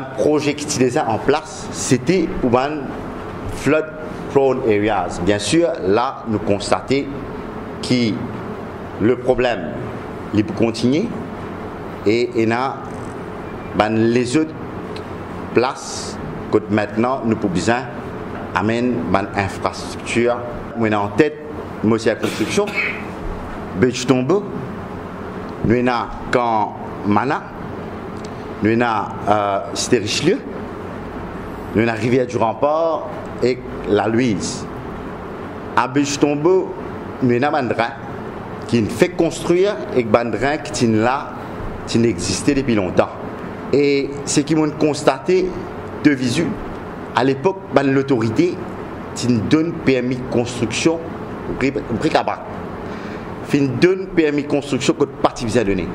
le projet qui était en place, c'était pour les flood prone areas. Bien sûr, là, nous constatons que le problème, il peut continuer et il y a les autres places que maintenant nous pouvons besoin amener une infrastructure. Nous avons en tête la construction, Beach-Tombeau, nous avons Camp Mana, nous avons Cité Richelieu, nous avons Rivière du Rempart et la Louise. À Beach-Tombeau, nous avons un drain qui fait construire et un drain qui est là, qui existait depuis longtemps. Et ce qui m'ont constaté de visu, à l'époque, l'autorité donne permis de construction au prix cabas. Fin donne permis de construction que parti vient donner.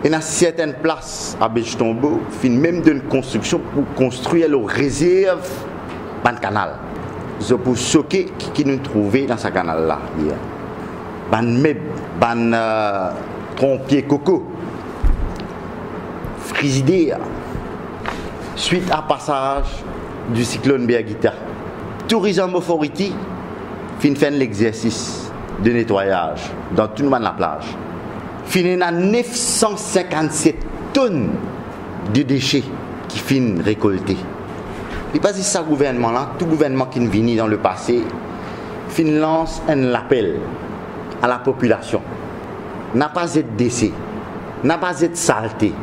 Et dans certaines places à Beach-Tombeau, fin même donne construction pour construire le réserve dans le canal. C'est pour choquer qui nous trouvait dans ce canal là. Trompier coco, frigidaire, suite à passage du cyclone Birgitta. Tourism Authority fait l'exercice de nettoyage dans tout le monde la plage. Fin à 957 tonnes de déchets qui finissent récoltés. Et pas ça gouvernement là, tout gouvernement qui est venu dans le passé, lance un appel à la population. N'a pas de décès, n'a pas de saleté.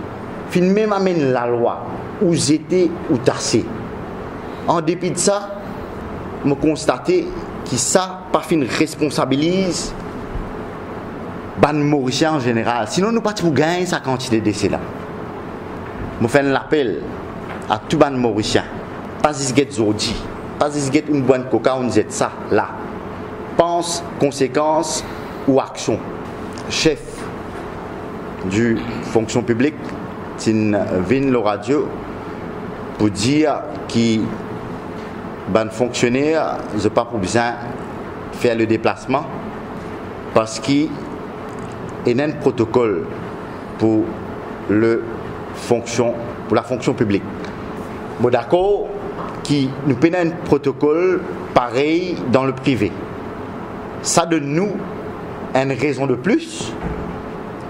Même amène la loi où j'étais ou tassé. En dépit de ça, je constate que ça pas responsabilise les Mauriciens en général. Sinon, nous ne pouvons pas gagner sa quantité de décès là. Je fais un appel à tous les Mauriciens. Pas de zodi, pas de une bonne coca, on dit ça là. Pense, conséquences ou action. Chef du fonction publique, vient le radio pour dire que les fonctionnaires n'ont pas besoin de faire le déplacement parce qu'il y a un protocole pour la fonction publique. Bon, d'accord, qui nous prenons un protocole pareil dans le privé. Ça donne nous une raison de plus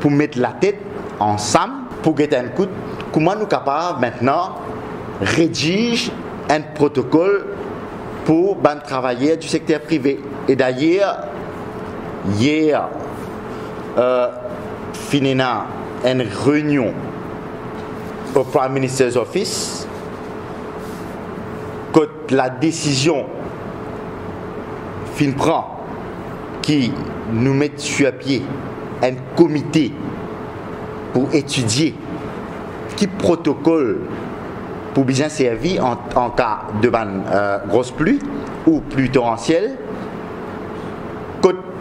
pour mettre la tête ensemble pour guetter un coup. Comment nous sommes capables maintenant de rédiger un protocole pour les travailleurs du secteur privé. Et d'ailleurs, hier, finina une réunion au Prime Minister's Office que la décision prend qui nous met sur pied un comité pour étudier qui protocole pour bien servir en cas de grosse pluie ou pluie torrentielle,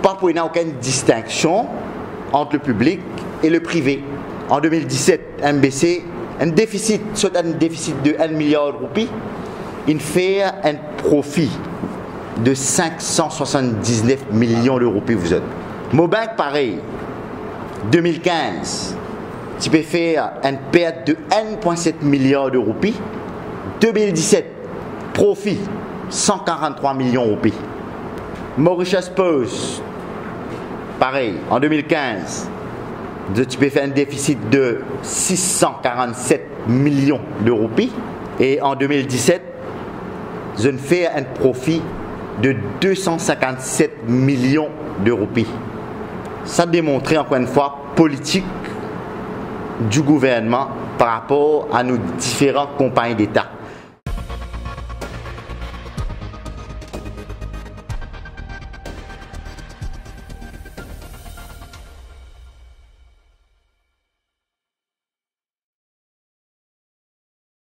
pas pour aucune distinction entre le public et le privé. En 2017, MBC, un déficit de 1 milliard de roupies, il fait un profit de 579 millions de roupies. Vous êtes. Mobank, pareil, 2015, tu peux faire une perte de 1,7 milliard de roupies. 2017, profit 143 millions de roupies. Mauritius Post, pareil, en 2015, tu peux faire un déficit de 647 millions de roupies. Et en 2017, je ne fais un profit de 257 millions de roupies. Ça démontre encore une fois politique du gouvernement par rapport à nos différentes compagnies d'État.